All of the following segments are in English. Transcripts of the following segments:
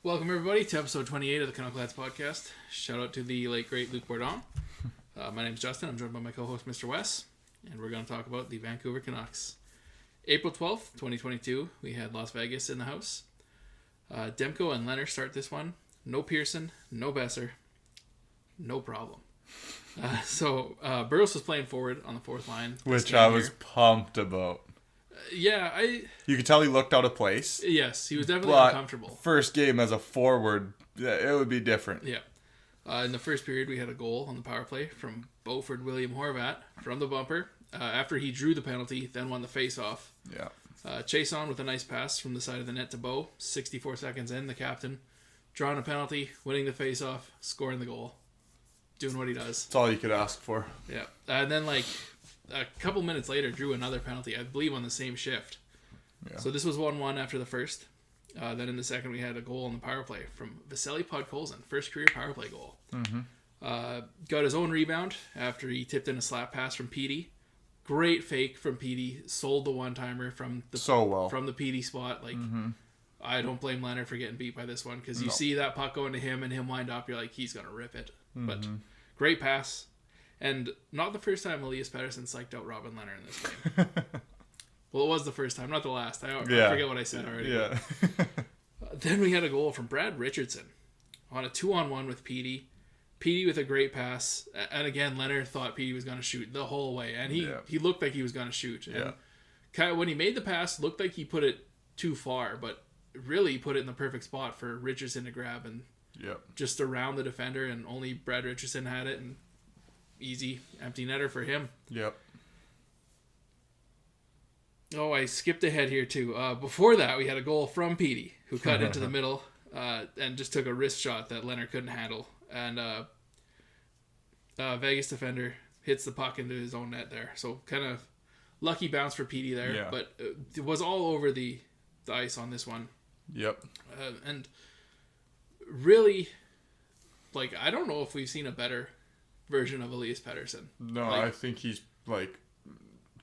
Welcome, everybody, to episode 28 of the Canuckleheads podcast. Shout out to the late, great Luc Bourdon. My name's Justin. I'm joined by my co-host, Mr. Wes, and we're going to talk about the Vancouver Canucks. April 12th, 2022, we had Las Vegas in the house. Demko and Leonard start this one. No Pearson, no Besser. No problem. Burroughs was playing forward on the fourth line. Which I was pumped about. You could tell he looked out of place. Yes, he was definitely uncomfortable. First game as a forward, it would be different. Yeah. In the first period, we had a goal on the power play from Beaufort William Horvat from the bumper. After he drew the penalty, then won the face-off. Yeah. Chase on with a nice pass from the side of the net to Beau. 64 seconds in, the captain. Drawing a penalty, winning the face-off, scoring the goal. Doing what he does. That's all you could ask for. Yeah. And then, a couple minutes later, drew another penalty, I believe on the same shift. Yeah. So this was 1-1 after the first. Then in the second, we had a goal on the power play from Vasily Podkolzin. First career power play goal. Mm-hmm. Got his own rebound after he tipped in a slap pass from Petey. Great fake from Petey. Sold the one-timer from the Petey spot. I don't blame Leonard for getting beat by this one because you see that puck going to him and him wind up. You're like, he's going to rip it. Mm-hmm. But great pass. And not the first time Elias Pettersson psyched out Robin Leonard in this game. Well, it was the first time, not the last. I forget what I said already. Yeah. Then we had a goal from Brad Richardson on a 2-on-1 with Petey. Petey with a great pass. And again, Leonard thought Petey was going to shoot the whole way. And he looked like he was going to shoot. Yeah. And when he made the pass, looked like he put it too far. But really he put it in the perfect spot for Richardson to grab and just around the defender. And only Brad Richardson had it. And easy empty netter for him. Yep. Oh, I skipped ahead here too. Before that, we had a goal from Petey, who cut into the middle and just took a wrist shot that Leonard couldn't handle. And Vegas defender hits the puck into his own net there. So kind of lucky bounce for Petey there. Yeah. But it was all over the ice on this one. Yep. And really, I don't know if we've seen a better version of Elias Pettersson. No, I think he's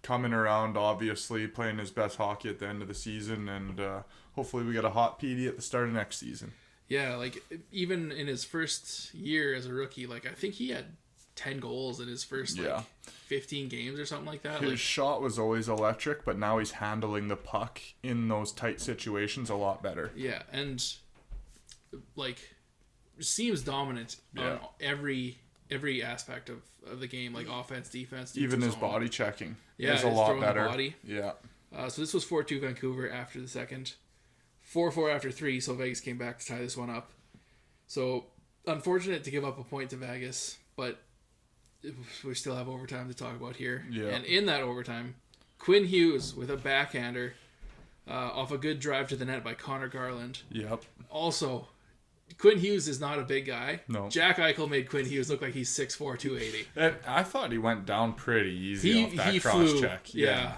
coming around, obviously playing his best hockey at the end of the season, and hopefully we get a hot PD at the start of next season. Yeah, even in his first year as a rookie, I think he had 10 goals in his first 15 games or something like that. His shot was always electric, but now he's handling the puck in those tight situations a lot better. Yeah, and seems dominant on every aspect of the game, offense, defense. Even his body checking is a lot better. Body. Yeah. So this was 4-2 Vancouver after the second. 4-4 after 3, so Vegas came back to tie this one up. So unfortunate to give up a point to Vegas, but we still have overtime to talk about here. Yeah. And in that overtime, Quinn Hughes with a backhander off a good drive to the net by Connor Garland. Yep. Also, Quinn Hughes is not a big guy. No. Jack Eichel made Quinn Hughes look like he's 6'4", 280. And I thought he went down pretty easy off that cross check. Yeah.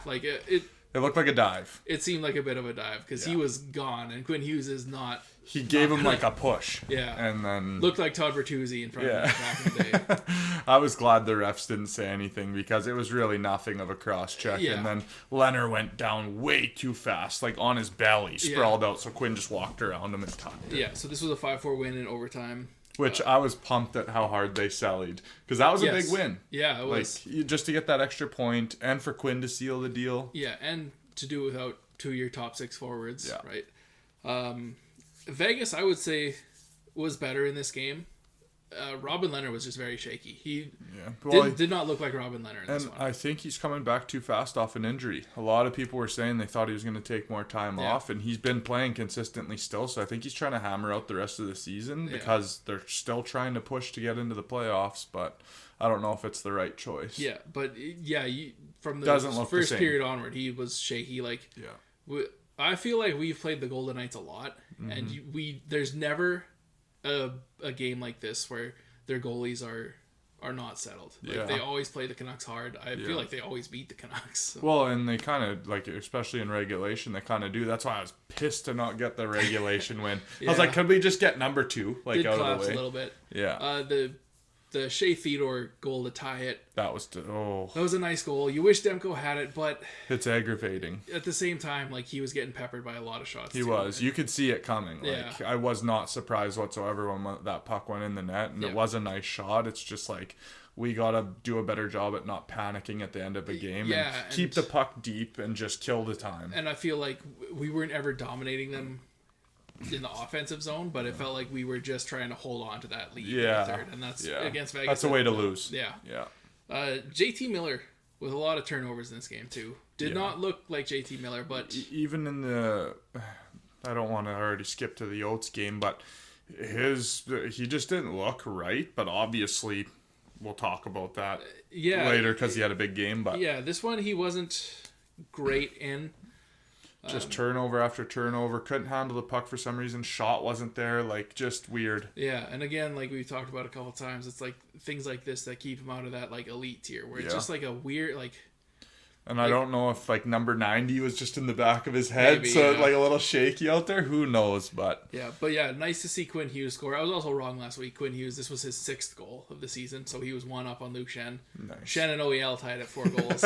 It looked like a dive. It seemed like a bit of a dive because he was gone, and Quinn Hughes is not. He gave him a push. Yeah. And then looked like Todd Bertuzzi in front of him back in the day. I was glad the refs didn't say anything because it was really nothing of a cross check. Yeah. And then Leonard went down way too fast, on his belly, sprawled out. So Quinn just walked around him and tucked it. Yeah. So this was a 5-4 win in overtime. Which I was pumped at how hard they sallied. Because that was a big win. Yeah, it was. Just to get that extra point and for Quinn to seal the deal. Yeah, and to do it without two of your top six forwards, right? Vegas, I would say, was better in this game. Robin Leonard was just very shaky. He did not look like Robin Leonard in this one. I think he's coming back too fast off an injury. A lot of people were saying they thought he was going to take more time off, and he's been playing consistently still, so I think he's trying to hammer out the rest of the season because they're still trying to push to get into the playoffs, but I don't know if it's the right choice. Yeah, but from the first period onward, he was shaky. I feel like we've played the Golden Knights a lot, and there's never a game like this where their goalies are not settled. They always play the Canucks hard. I feel like they always beat the Canucks. So. Well, and they kind of, especially in regulation, they kind of do. That's why I was pissed to not get the regulation win. I was like, could we just get number 2 Did out of collapse the way? A little bit. Yeah. The the Shea Theodore goal to tie it. That was That was a nice goal. You wish Demko had it, but it's aggravating. At the same time, like, he was getting peppered by a lot of shots. He was. You could see it coming. Like, I was not surprised whatsoever when that puck went in the net, and it was a nice shot. It's just like, we gotta do a better job at not panicking at the end of a game and keep the puck deep and just kill the time. And I feel like we weren't ever dominating them in the offensive zone, but it felt like we were just trying to hold on to that lead in the third, and that's against Vegas. That's a way to lose. Yeah. JT Miller with a lot of turnovers in this game too. Did not look like JT Miller, but even in the, I don't want to already skip to the Oates game, but he just didn't look right. But obviously, we'll talk about that later because he had a big game. But this one he wasn't great in. Just turnover after turnover. Couldn't handle the puck for some reason. Shot wasn't there. Like, just weird. Yeah, and again, like we've talked about a couple of times, it's like things like this that keep him out of that like elite tier, where it's just like a weird like. And I don't know if like number 90 was just in the back of his head, maybe, so like a little shaky out there. Who knows? But nice to see Quinn Hughes score. I was also wrong last week. Quinn Hughes, this was his 6th goal of the season, so he was one up on Luke Shen. Nice. Shen and OEL tied at 4 goals.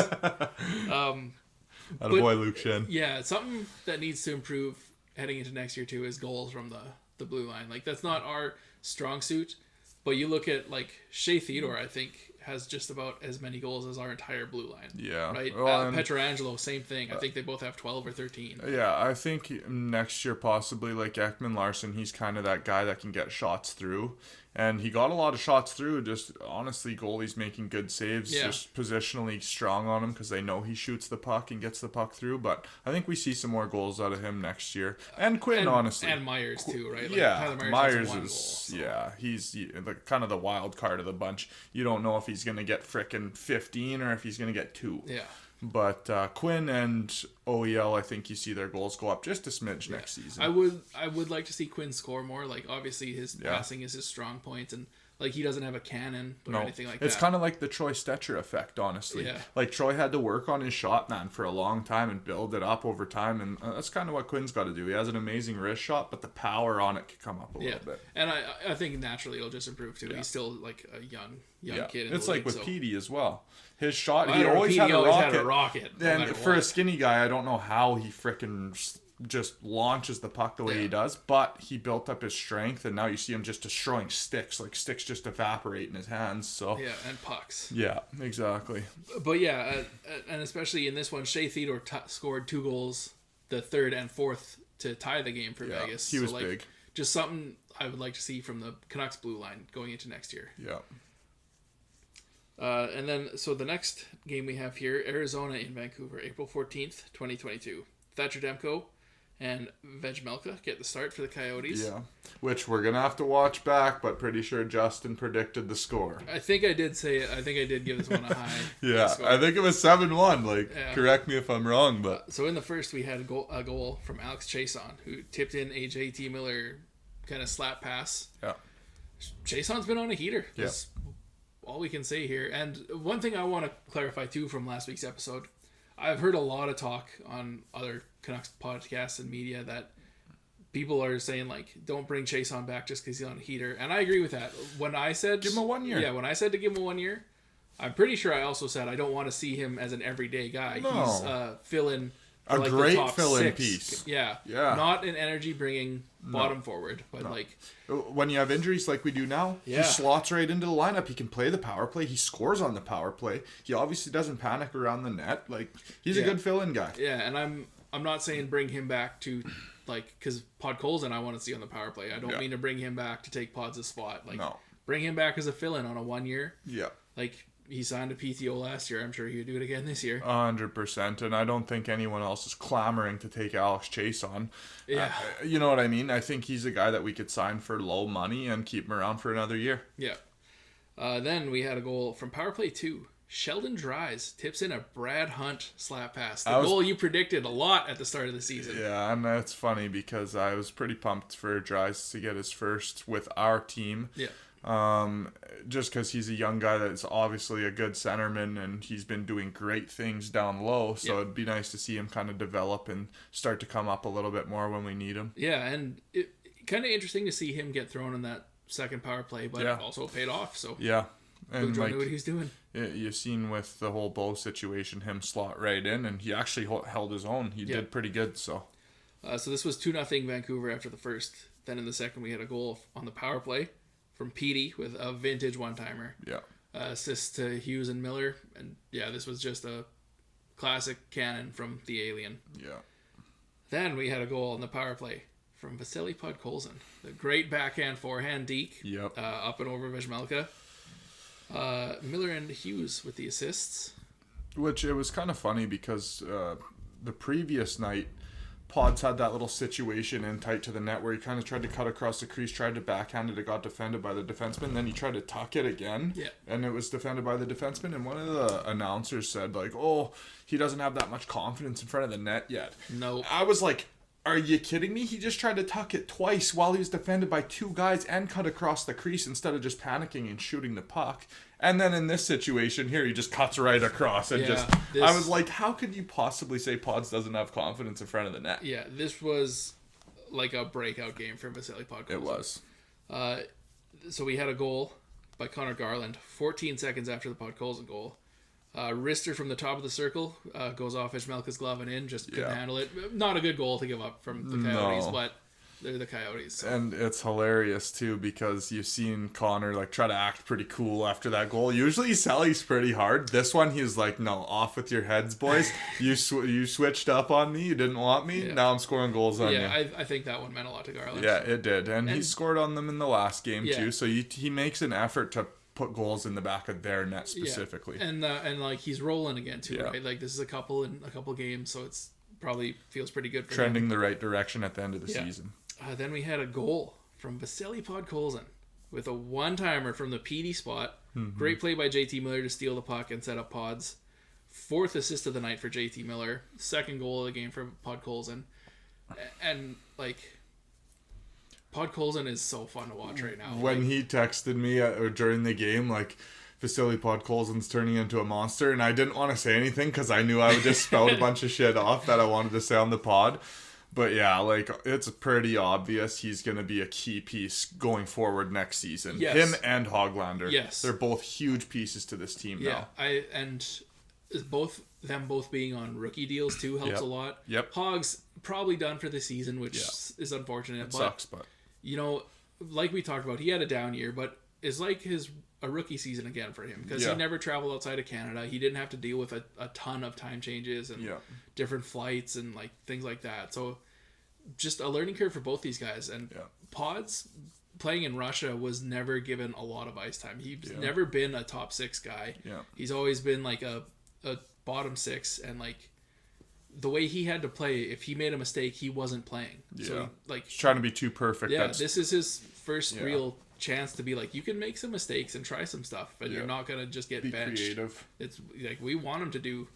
Attaboy, Luke Shen. Yeah, something that needs to improve heading into next year too is goals from the blue line. Like, that's not our strong suit, but you look at like Shea Theodore, I think has just about as many goals as our entire blue line. Yeah. Right? Well, Pietrangelo, same thing. I think they both have 12 or 13. Yeah, I think next year possibly like Ekman Larson, he's kind of that guy that can get shots through. And he got a lot of shots through. Just honestly, goalies making good saves, just positionally strong on him because they know he shoots the puck and gets the puck through. But I think we see some more goals out of him next year. And Quinn, honestly. And Myers, too, right? Like, yeah, Myers is, goal, so. He's kind of the wild card of the bunch. You don't know if he's going to get frickin' 15 or if he's going to get 2. Yeah. But Quinn and OEL, I think you see their goals go up just a smidge next season. I would like to see Quinn score more. Like, obviously his passing is his strong point, and like he doesn't have a cannon or anything like that. It's kind of like the Troy Stetcher effect, honestly. Yeah. Like, Troy had to work on his shot, man, for a long time and build it up over time, and that's kind of what Quinn's got to do. He has an amazing wrist shot, but the power on it could come up a little bit. And I think naturally it'll just improve too. He's still like a young kid in it's the like league, with Petey as well. His shot, he always had a rocket. And for a skinny guy, I don't know how he frickin' just launches the puck the way he does, but he built up his strength, and now you see him just destroying sticks. Like, sticks just evaporate in his hands. So and pucks. Yeah, exactly. But and especially in this one, Shea Theodore scored 2 goals, the 3rd and 4th to tie the game for Vegas. He was big. Just something I would like to see from the Canucks blue line going into next year. Yeah. And then, so the next game we have here, Arizona in Vancouver, April 14th, 2022. Thatcher Demko and Vejmelka get the start for the Coyotes. Yeah, which we're going to have to watch back, but pretty sure Justin predicted the score. I think I did say it. I think I did give this one a high. I think it was 7-1. Correct me if I'm wrong. But so in the first, we had a goal from Alex Chason, who tipped in a JT Miller kind of slap pass. Yeah. Chason's been on a heater. Yeah. All we can say here. And one thing I want to clarify too from last week's episode, I've heard a lot of talk on other Canucks podcasts and media that people are saying like, don't bring Chase on back just because he's on a heater, and I agree with that. When I said give him a 1 year, when I said to give him a 1 year, I'm pretty sure I also said I don't want to see him as an everyday guy. No. He's fill-in. A great fill-in piece. Yeah. Not an energy bringing bottom forward, but when you have injuries like we do now, he slots right into the lineup. He can play the power play. He scores on the power play. He obviously doesn't panic around the net. Like, he's a good fill-in guy. Yeah, and I'm not saying bring him back to because Podkolzin I want to see on the power play. I don't mean to bring him back to take Pod's spot. Bring him back as a fill-in on a 1 year. Yeah. He signed a PTO last year. I'm sure he would do it again this year. 100%. And I don't think anyone else is clamoring to take Alex Chase on. Yeah. You know what I mean? I think he's a guy that we could sign for low money and keep him around for another year. Yeah. Then we had a goal from Power Play 2. Sheldon Dries tips in a Brad Hunt slap pass. The goal you predicted a lot at the start of the season. Yeah, and that's funny because I was pretty pumped for Dries to get his first with our team. Yeah. Just because he's a young guy that's obviously a good centerman and he's been doing great things down low, so it'd be nice to see him kind of develop and start to come up a little bit more when we need him. Yeah, and it kind of interesting to see him get thrown in that second power play, but also paid off. So yeah, And Boudreaux knew what he was doing. You've seen with the whole Bo situation, him slot right in, and he actually held his own. He did pretty good. So this was 2-0 Vancouver after the first. Then in the second, we had a goal on the power play from Petey with a vintage one-timer. Yeah. Assist to Hughes and Miller. And this was just a classic cannon from the Alien. Yeah. Then we had a goal on the power play from Vasily Podkolzin. The great backhand forehand deke. Yep. Up and over Vejmelka. Miller and Hughes with the assists. Which it was kind of funny because the previous night, Pods had that little situation in tight to the net where he kind of tried to cut across the crease, tried to backhand it, got defended by the defenseman, then he tried to tuck it again, and it was defended by the defenseman, and one of the announcers said, like, oh, he doesn't have that much confidence in front of the net yet. No. I was like, are you kidding me? He just tried to tuck it twice while he was defended by two guys and cut across the crease instead of just panicking and shooting the puck. And then in this situation here, he just cuts right across and I was like, how could you possibly say Pods doesn't have confidence in front of the net? Yeah, this was like a breakout game for Vasily Podkolzin. It was. So we had a goal by Connor Garland 14 seconds after the Podkolzin goal. Wrister from the top of the circle goes off Vejmelka's glove and in, just couldn't handle it. Not a good goal to give up from the Coyotes, but they're the Coyotes. So. And it's hilarious too because you've seen Connor like try to act pretty cool after that goal. Usually he sallies pretty hard. This one he's like, no, off with your heads, boys. You switched up on me. You didn't want me. Yeah. Now I'm scoring goals on you. Yeah, I think that one meant a lot to Garland. Yeah, it did. And he scored on them in the last game too. So he makes an effort to put goals in the back of their net specifically. And like he's rolling again too, right? Like this is a couple games, so it's probably feels pretty good for trending him. The right direction at the end of the season. Then we had a goal from Vasily Podkolzin with a one-timer from the PD spot. Mm-hmm. Great play by JT Miller to steal the puck and set up Pods. Fourth assist of the night for JT Miller. Second goal of the game for Podkolzin. And like Podkolzin is so fun to watch right now. When he texted me during the game, like, Vasily Podkolzin's turning into a monster, and I didn't want to say anything because I knew I would just spout a bunch of shit off that I wanted to say on the pod. But yeah, like, it's pretty obvious he's going to be a key piece going forward next season. Yes. Him and Hoglander. Yes. They're both huge pieces to this team now. And both being on rookie deals too helps a lot. Yep. Hog's probably done for the season, which is unfortunate. It sucks, but... You know, like we talked about, he had a down year, but it's like a rookie season again for him because he never traveled outside of Canada. He didn't have to deal with a ton of time changes and different flights and like things like that. So just a learning curve for both these guys. And Pods playing in Russia was never given a lot of ice time. He's never been a top 6 guy. Yeah. He's always been like a bottom 6, and like the way he had to play, if he made a mistake, he wasn't playing. Yeah. So like he's trying to be too perfect. Yeah, this is his first real chance to be like, you can make some mistakes and try some stuff, but you're not gonna just get benched. Creative. It's like we want him to do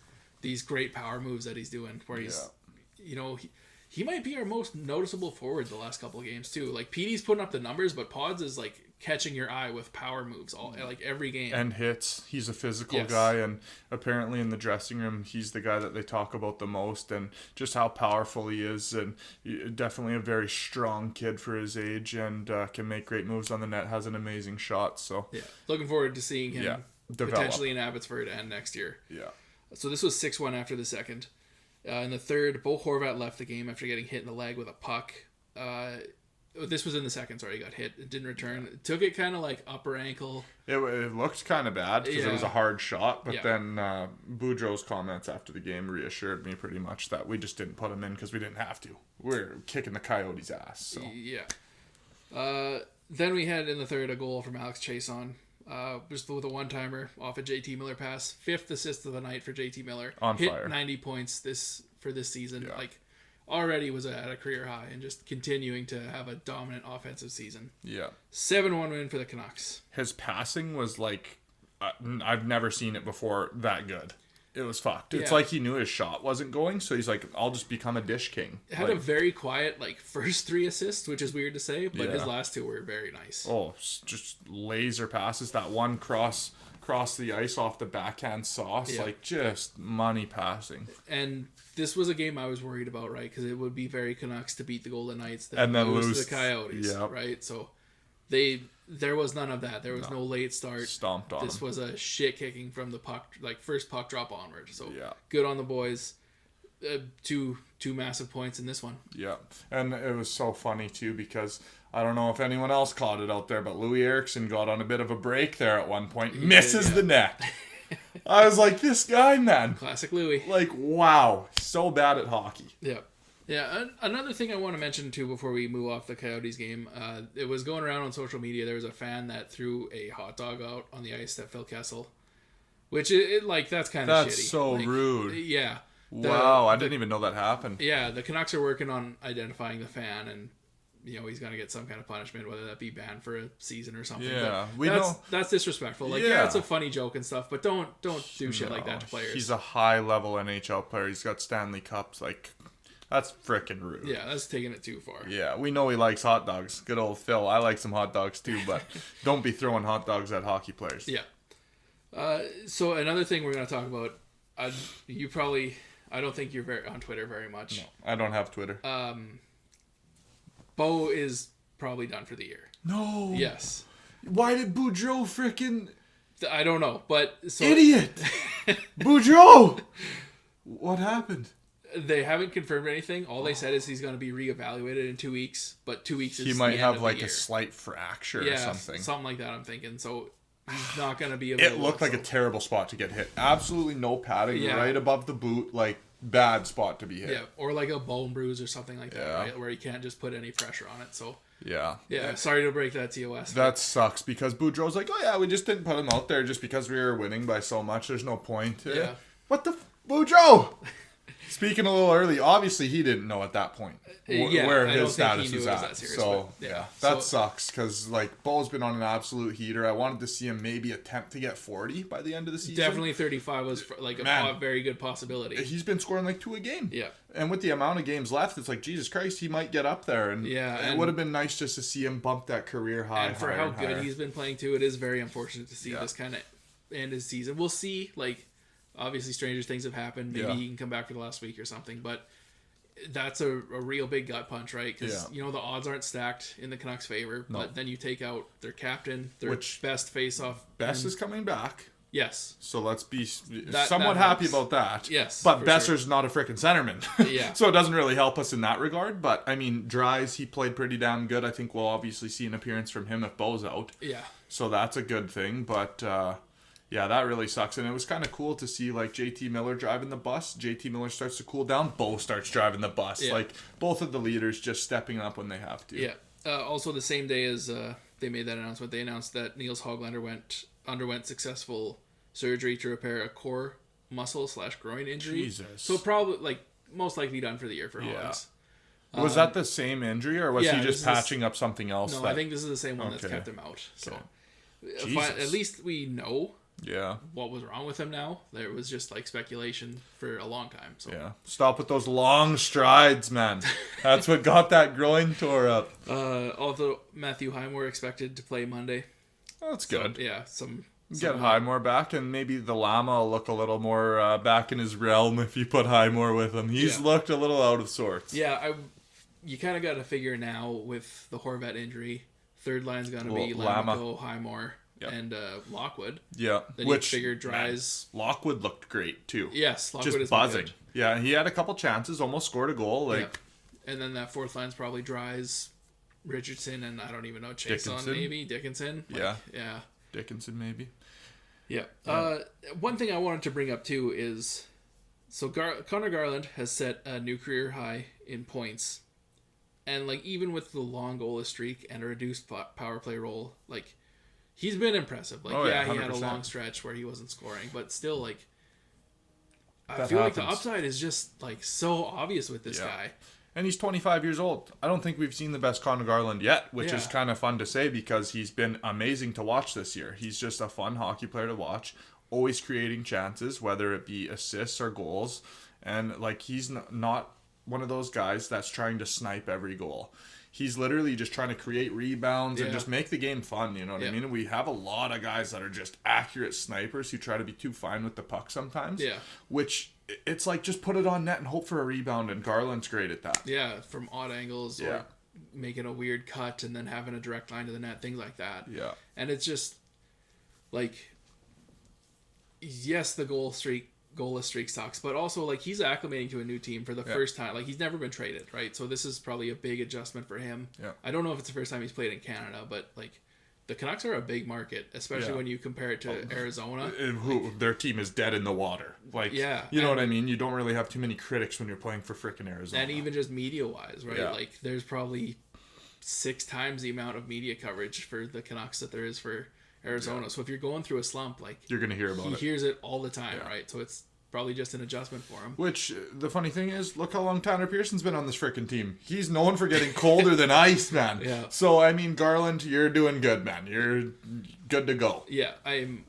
these great power moves that he's doing, where he's, you know, he might be our most noticeable forward the last couple of games too. Like Petey's putting up the numbers, but Pods is like catching your eye with power moves like every game and hits. He's a physical guy, and apparently in the dressing room he's the guy that they talk about the most, and just how powerful he is, and definitely a very strong kid for his age, and can make great moves on the net, has an amazing shot. So looking forward to seeing him potentially in Abbotsford and next year. So this was 6-1 after the second. In the third, Bo Horvat left the game after getting hit in the leg with a puck. This was in the second, sorry, he got hit. It didn't return. It took it kind of like upper ankle. It looked kind of bad because it was a hard shot, but then Boudreaux's comments after the game reassured me pretty much that we just didn't put him in because we didn't have to. We're kicking the Coyotes' ass. So. Yeah. Then we had in the third a goal from Alex Chason. Just with a one-timer off a JT Miller pass. 5th assist of the night for JT Miller. On hit fire. 90 points for this season. Yeah. Like, already was at a career high and just continuing to have a dominant offensive season. Yeah. 7-1 win for the Canucks. His passing was like, I've never seen it before that good. It was fucked. It's like he knew his shot wasn't going, so he's like, I'll just become a dish king. Had a very quiet, like, first 3 assists, which is weird to say, but his last 2 were very nice. Oh, just laser passes. That one cross the ice off the backhand sauce, like, just money passing. And this was a game I was worried about, right? Because it would be very Canucks to beat the Golden Knights and then lose to the Coyotes, right? So There was none of that. There was no late start. Stomped on This him. was a shit kicking from the puck, like first puck drop onward. So Yeah. good on the boys. Two massive points in this one. Yeah, and it was so funny too because I don't know if anyone else caught it out there, but Louis Eriksson got on a bit of a break there at one point, misses the net. I was like, this guy, man. Classic Louis. Like, wow, so bad at hockey. Yeah. Yeah, another thing I want to mention too before we move off the Coyotes game, it was going around on social media. There was a fan that threw a hot dog out on the ice at Phil Kessel, which that's kind of shitty. That's so like, rude. Yeah. Wow, I didn't even know that happened. Yeah, the Canucks are working on identifying the fan, and he's gonna get some kind of punishment, whether that be banned for a season or something. Yeah, but that's disrespectful. Like, yeah, it's a funny joke and stuff, but don't do shit like that to players. He's a high level NHL player. He's got Stanley Cups. Like, that's freaking rude. Yeah, that's taking it too far. Yeah, we know he likes hot dogs. Good old Phil. I like some hot dogs too, but don't be throwing hot dogs at hockey players. Yeah. So another thing we're gonna talk about. I don't think you're very on Twitter very much. No, I don't have Twitter. Bo is probably done for the year. No. Yes. Why did Boudreaux freaking... I don't know, but... Idiot! Boudreaux! What happened? They haven't confirmed anything. All they said is he's going to be reevaluated in 2 weeks, but 2 weeks is he might the have end like of the a year. slight fracture or something. Something like that, I'm thinking. So he's not going to be available. It looked like a terrible spot to get hit. Absolutely no padding, Yeah. right above the boot. Like, bad spot to be hit. Yeah, or like a bone bruise or something like that, Yeah. right? Where you can't just put any pressure on it. So Yeah. sorry to break that to you, Wes. That sucks because Boudreaux's like, oh yeah, we just didn't put him out there just because we were winning by so much. There's no point. Yeah. What the Boudreaux? Speaking a little early, obviously he didn't know at that point where I don't his think status he knew was it was at. that serious, So but, yeah, that sucks because like Bo's been on an absolute heater. I wanted to see him maybe attempt to get 40 by the end of the season. Definitely 35 was like a very good possibility. He's been scoring like 2 a game. Yeah. And with the amount of games left, it's like, Jesus Christ, he might get up there. And it would have been nice just to see him bump that career high. And for how good he's been playing too, it is very unfortunate to see this kind of end his season. We'll see. Like, obviously, stranger things have happened. Maybe he can come back for the last week or something. But that's a real big gut punch, right? Because, the odds aren't stacked in the Canucks' favor. No. But then you take out their captain, their best face-off. Best is coming back. Yes. So let's be somewhat happy about that. Yes. But Besser's not a freaking centerman. Yeah. So it doesn't really help us in that regard. But, I mean, Dries, he played pretty damn good. I think we'll obviously see an appearance from him if Bo's out. Yeah. So that's a good thing. But, yeah, that really sucks. And it was kind of cool to see, like, JT Miller driving the bus. JT Miller starts to cool down. Bo starts driving the bus. Yeah. Like, both of the leaders just stepping up when they have to. Yeah. Also, the same day as they made that announcement, they announced that Niels Hoglander underwent successful surgery to repair a core muscle / groin injury. Jesus. So probably, most likely done for the year for Hogs. Was that the same injury, or was he just patching up something else? No, I think this is the same one that's kept him out. So at least we know what was wrong with him now. There was just speculation for a long time. So stop with those long strides, man. That's what got that groin tore up. Although Matthew Highmore expected to play Monday. Oh, that's good. Get Highmore back, and maybe the Llama will look a little more back in his realm if you put Highmore with him. He's looked a little out of sorts. Yeah, you kind of got to figure now with the Horvat injury, third line's going to be Lamico, Highmore, and Lockwood. Yeah, then which figure Dries. Lockwood looked great too. Yes, Lockwood just buzzing. Yeah, he had a couple chances, almost scored a goal. And then that fourth line's probably Dries, Richardson, and I don't even know Chason, maybe Dickinson. Yeah. Dickinson maybe. Yeah. One thing I wanted to bring up too is, so Connor Garland has set a new career high in points, and even with the long goalless streak and a reduced power play role, he's been impressive. He had a long stretch where he wasn't scoring, but still I feel like the upside is just so obvious with this guy. And he's 25 years old. I don't think we've seen the best Connor Garland yet, which is kind of fun to say because he's been amazing to watch this year. He's just a fun hockey player to watch, always creating chances, whether it be assists or goals. And he's not one of those guys that's trying to snipe every goal. He's literally just trying to create rebounds and just make the game fun, you know what I mean? And we have a lot of guys that are just accurate snipers who try to be too fine with the puck sometimes. Yeah. Which, it's just put it on net and hope for a rebound, and Garland's great at that. Yeah, from odd angles or making a weird cut and then having a direct line to the net, things like that. Yeah. And it's just like, yes, the goalless streak sucks, but also like he's acclimating to a new team for the first time. Like he's never been traded, right? So this is probably a big adjustment for him. Yeah. I don't know if it's the first time he's played in Canada, but like the Canucks are a big market, especially when you compare it to Arizona. Their team is dead in the water. Like, you know what I mean? You don't really have too many critics when you're playing for frickin' Arizona. And even just media-wise, right? Yeah. Like, there's probably 6 times the amount of media coverage for the Canucks that there is for Arizona. Yeah. So if you're going through a slump, like... You're going to hear about it. He hears it all the time, right? So it's probably just an adjustment for him. Which, the funny thing is, look how long Tanner Pearson's been on this frickin' team. He's known for getting colder than ice, man. Yeah. So, I mean, Garland, you're doing good, man. You're good to go. Yeah, and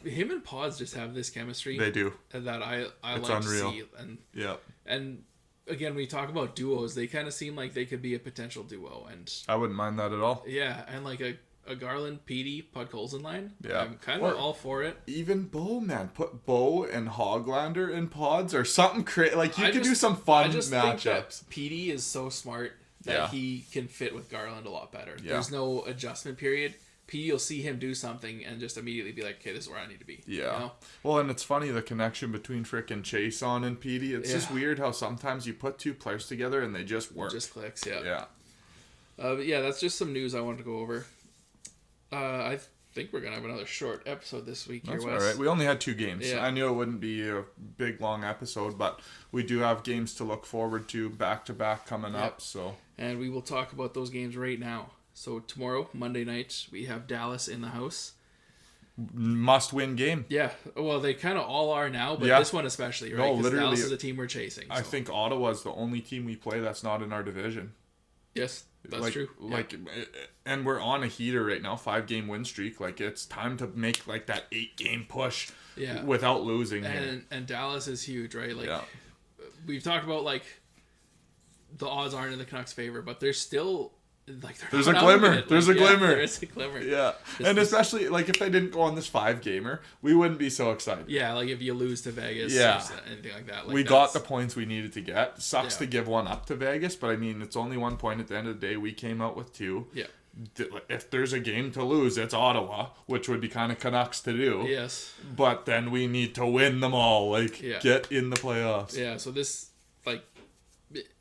him and Pods just have this chemistry. They do. That I it's like unreal. to see. And again, when we talk about duos, they kind of seem like they could be a potential duo. And I wouldn't mind that at all. Yeah, and like a Garland, Petey, Podkolzin line. Yeah. I'm kind of all for it. Even Bo, man. Put Bo and Hoglander in pods or something crazy. Like, you could do some fun matchups. Petey is so smart that he can fit with Garland a lot better. Yeah. There's no adjustment period. Petey will see him do something and just immediately be like, okay, this is where I need to be. Yeah. You know? Well, and it's funny, the connection between frickin' Chason and Petey. It's just weird how sometimes you put two players together and they just work. It just clicks, yeah. Yeah. But yeah, that's just some news I wanted to go over. I think we're going to have another short episode this week. That's here, all Wes. right. We only had 2 games. Yeah. I knew it wouldn't be a big, long episode, but we do have games to look forward to back-to-back coming up. So, and we will talk about those games right now. So tomorrow, Monday night, we have Dallas in the house. Must-win game. Yeah. Well, they kind of all are now, but this one especially, right? No, literally. Dallas is a team we're chasing. I think Ottawa's the only team we play that's not in our division. Yes, that's true. And we're on a heater right now, 5-game win streak. Like, it's time to make like that 8-game push without losing. And Dallas is huge, right? Like, we've talked about, like, the odds aren't in the Canucks' favor, but there's still... Like there's a glimmer. There's a glimmer. There is a glimmer. Yeah. And especially, like, if they didn't go on this 5-gamer, we wouldn't be so excited. Yeah, like if you lose to Vegas or anything like that. Like we got the points we needed to get. Sucks to give one up to Vegas, but I mean, it's only 1 point at the end of the day. We came out with 2. Yeah. If there's a game to lose, it's Ottawa, which would be kind of Canucks to do. Yes. But then we need to win them all. Like, get in the playoffs. Yeah, so this, like,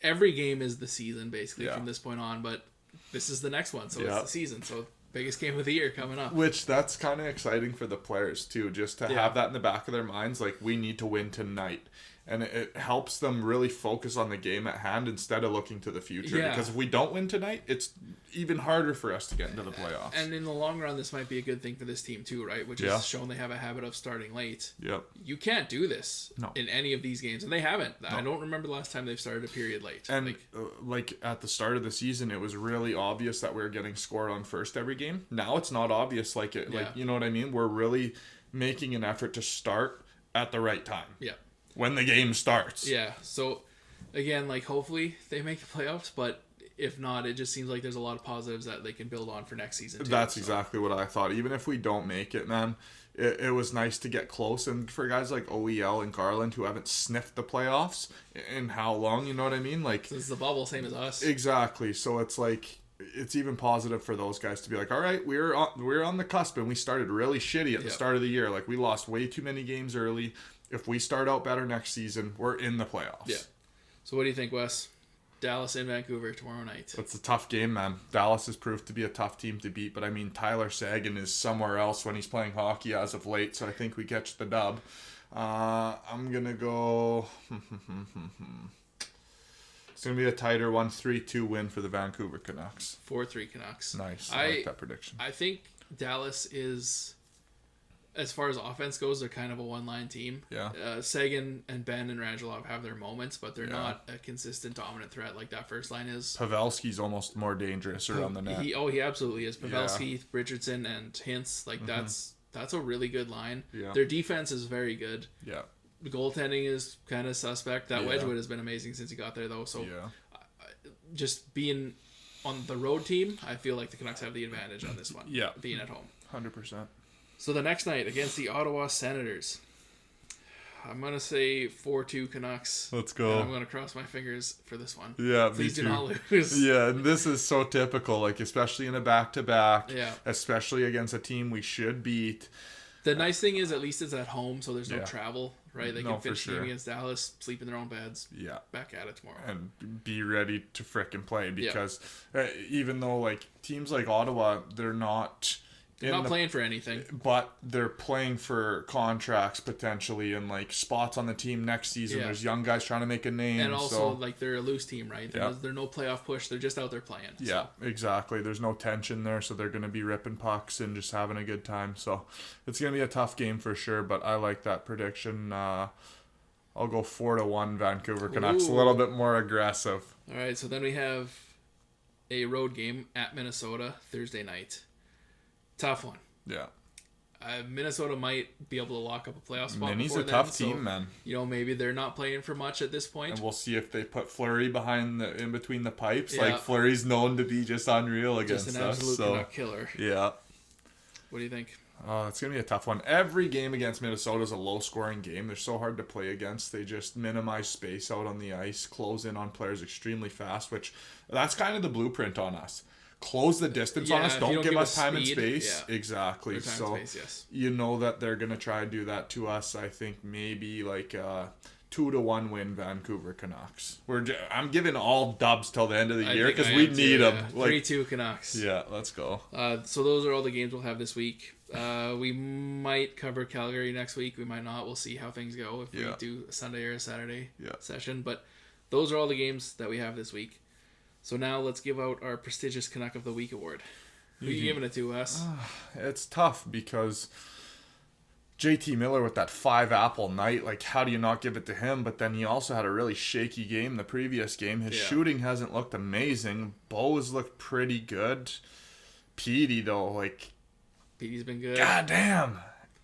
every game is the season, basically, from this point on, but this is the next one, so it's the season. So biggest game of the year coming up. Which, that's kind of exciting for the players, too, just to have that in the back of their minds, like, we need to win tonight. And it helps them really focus on the game at hand instead of looking to the future. Yeah. Because if we don't win tonight, it's even harder for us to get into the playoffs. And in the long run, this might be a good thing for this team too, right? Which is shown they have a habit of starting late. Yep. You can't do this in any of these games. And they haven't. No. I don't remember the last time they've started a period late. And like at the start of the season, it was really obvious that we were getting scored on first every game. Now it's not obvious. Like, you know what I mean? We're really making an effort to start at the right time. Yeah. When the game starts. Yeah. So, again, like, hopefully they make the playoffs, but if not, it just seems like there's a lot of positives that they can build on for next season, too. That's exactly what I thought. Even if we don't make it, man, it was nice to get close. And for guys like OEL and Garland who haven't sniffed the playoffs in how long, you know what I mean? Like, since the bubble, same as us. Exactly. So it's like... It's even positive for those guys to be like, all right, we're on the cusp, and we started really shitty at the start of the year. Like, we lost way too many games early. If we start out better next season, we're in the playoffs. Yeah. So what do you think, Wes? Dallas in Vancouver tomorrow night. It's a tough game, man. Dallas has proved to be a tough team to beat, but I mean, Tyler Seguin is somewhere else when he's playing hockey as of late, so I think we catch the dub. I'm going to go... It's going to be a tighter 1-3-2 win for the Vancouver Canucks. 4-3 Canucks. Nice. I like that prediction. I think Dallas is, as far as offense goes, they're kind of a one-line team. Yeah. Sagan and Ben and Radulov have their moments, but they're not a consistent dominant threat like that first line is. Pavelski's almost more dangerous around the net. He absolutely is. Pavelski, Richardson, and Hintz, like that's a really good line. Yeah. Their defense is very good. Yeah. The goaltending is kind of suspect. That Wedgwood has been amazing since he got there, though. So, just being on the road team, I feel like the Canucks have the advantage on this one. Yeah, being at home, 100%. So the next night against the Ottawa Senators, I'm going to say 4-2 Canucks. Let's go. And I'm going to cross my fingers for this one. Yeah, Please me do too. not lose. Yeah, and this is so typical, like especially in a back-to-back, Yeah. especially against a team we should beat. The nice thing is at least it's at home, so there's no Yeah. travel, right? They No, can finish for the game sure. against Dallas, sleep in their own beds, Yeah. back at it tomorrow. And be ready to frickin' play because even though like teams like Ottawa, they're not playing for anything. but they're playing for contracts potentially and like spots on the team next season. Yeah. There's young guys trying to make a name, And also, so like, they're a loose team, right? They're no playoff push. They're just out there playing. yeah, exactly. There's no tension there, so they're going to be ripping pucks and just having a good time. So it's going to be a tough game for sure, but I like that prediction. I'll go 4-1 Vancouver Canucks. Ooh. A little bit more aggressive. All right, so then we have a road game at Minnesota Thursday night. Tough one. Yeah. Minnesota might be able to lock up a playoff spot. Minnie's before a tough then, team, so, man. Maybe they're not playing for much at this point. And we'll see if they put Fleury in between the pipes. Yeah. Like Fleury's known to be just unreal against Just an us. absolute So Canuck killer. yeah. What do you think? It's going to be a tough one. Every game against Minnesota is a low-scoring game. They're so hard to play against. They just minimize space out on the ice, close in on players extremely fast, which that's kind of the blueprint on us. Close the distance on us. If you Don't give us time and speed, space. Exactly. Or time So and space, yes. you know that they're going to try and do that to us. I think maybe like 2-1 win Vancouver Canucks. I'm giving all dubs till the end of the year because we need them. Like 3-2 Canucks. yeah, let's go. So those are all the games we'll have this week. We might cover Calgary next week. We might not. We'll see how things go if we do a Sunday or a Saturday session. But those are all the games that we have this week. So now let's give out our prestigious Canuck of the Week award. Who are you giving it to, Wes? It's tough because JT Miller with that 5-apple night, like how do you not give it to him? But then he also had a really shaky game the previous game. His shooting hasn't looked amazing. Bo has looked pretty good. Petey though, like Petey's been good. God damn.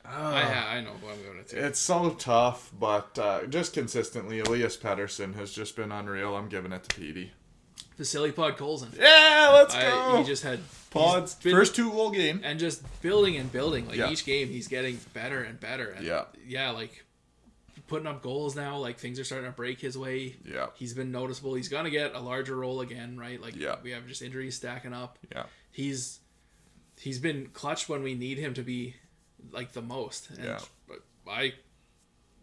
I know who I'm going to. It's so tough, but just consistently, Elias Pettersson has just been unreal. I'm giving it to Petey. Vasily Podkolzin. Yeah, let's go. He just had Pod's first 2-goal game. And just building and building. Like Yeah. each game, he's getting better and better. And yeah, like putting up goals now. Like things are starting to break his way. Yeah. He's been noticeable. He's going to get a larger role again, right? Like Yeah. we have just injuries stacking up. Yeah. He's been clutch when we need him to be like the most. And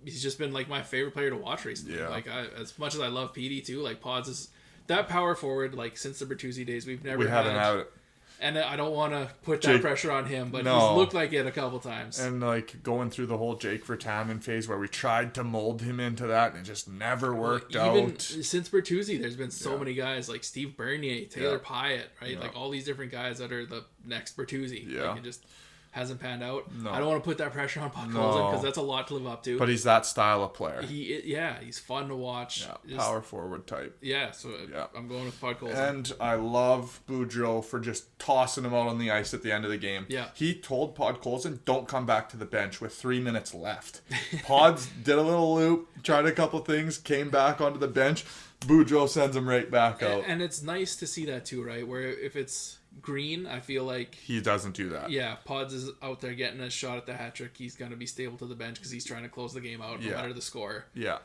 he's just been like my favorite player to watch recently. Yeah. Like as much as I love Petey too, like Pods is that power forward. Like since the Bertuzzi days, we haven't had it. And I don't want to put that pressure on him, but he's looked like it a couple times. And like going through the whole Jake Virtanen phase where we tried to mold him into that and it just never worked Even out. since Bertuzzi, there's been so many guys like Steve Bernier, Taylor Pyatt, right? Yeah. Like all these different guys that are the next Bertuzzi. Yeah. Like it just hasn't panned out. No. I don't want to put that pressure on Podkolzin because that's a lot to live up to. But he's that style of player. He's fun to watch. Yeah, power forward type. Yeah, so I'm going with Podkolzin. And I love Boudreau for just tossing him out on the ice at the end of the game. Yeah. He told Podkolzin, don't come back to the bench with 3 minutes left. Pods did a little loop, tried a couple things, came back onto the bench. Boudreau sends him right back out. And it's nice to see that too, right? Where if it's Green, I feel like he doesn't do that. Yeah, Pods is out there getting a shot at the hat trick. He's going to be stable to the bench because he's trying to close the game out no matter the score. Yeah.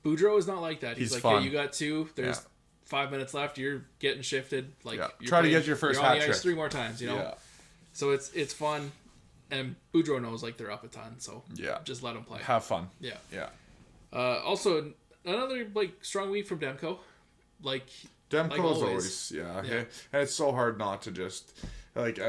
Boudreau is not like that. He's like, fun. yeah, you got 2. There's 5 minutes left. You're getting shifted. Like, try to get your first hat trick. 3 more times, you know? Yeah. So it's fun. And Boudreau knows like they're up a ton. So just let them play. Have fun. Yeah. Yeah. Also, another like strong week from Demko. Like Demko's always and it's so hard not to just like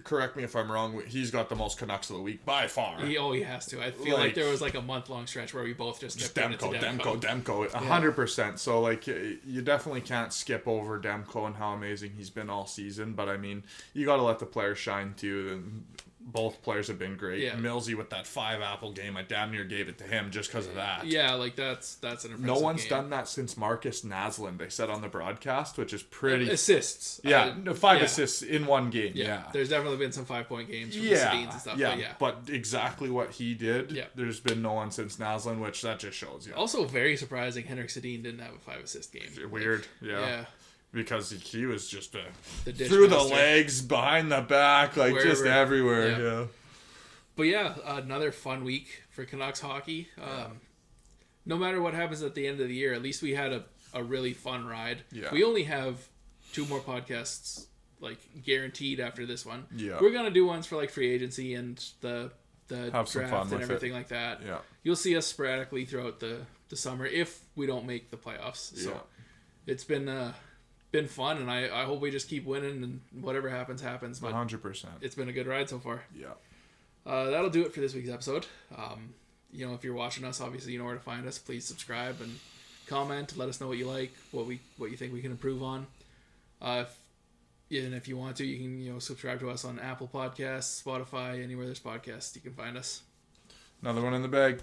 correct me if I'm wrong. He's got the most Canucks of the week by far. He has to. I feel like there was like a month-long stretch where we both just kept Demko, 100%. So like you definitely can't skip over Demko and how amazing he's been all season. But I mean, you got to let the players shine too. And both players have been great. Yeah. Millsy with that 5-apple game, I damn near gave it to him just because of that. Yeah, like that's an impressive No one's game. done that since Marcus Naslund, they said on the broadcast, which is pretty... Assists. 5 assists in one game. Yeah. There's definitely been some 5-point games from the Sedins and stuff. But exactly what he did, there's been no one since Naslund, which that just shows you. Also very surprising, Henrik Sedin didn't have a 5-assist game. Weird, yeah. Because he was just the through master. the legs, behind the back, like Wherever. just everywhere. Yeah. But yeah, another fun week for Canucks hockey. No matter what happens at the end of the year, at least we had a really fun ride. Yeah. We only have 2 more podcasts like guaranteed after this one. Yeah. We're gonna do ones for like free agency and the have some fun draft with and everything it. like that. Yeah. You'll see us sporadically throughout the summer if we don't make the playoffs. So it's been fun, and I hope we just keep winning, and whatever happens. But 100%. it's been a good ride so far. Yeah. That'll do it for this week's episode. If you're watching us, obviously you know where to find us. Please subscribe and comment. Let us know what you like, what you think we can improve on. If you want to, you can subscribe to us on Apple Podcasts, Spotify, anywhere there's podcasts, you can find us. Another one in the bag.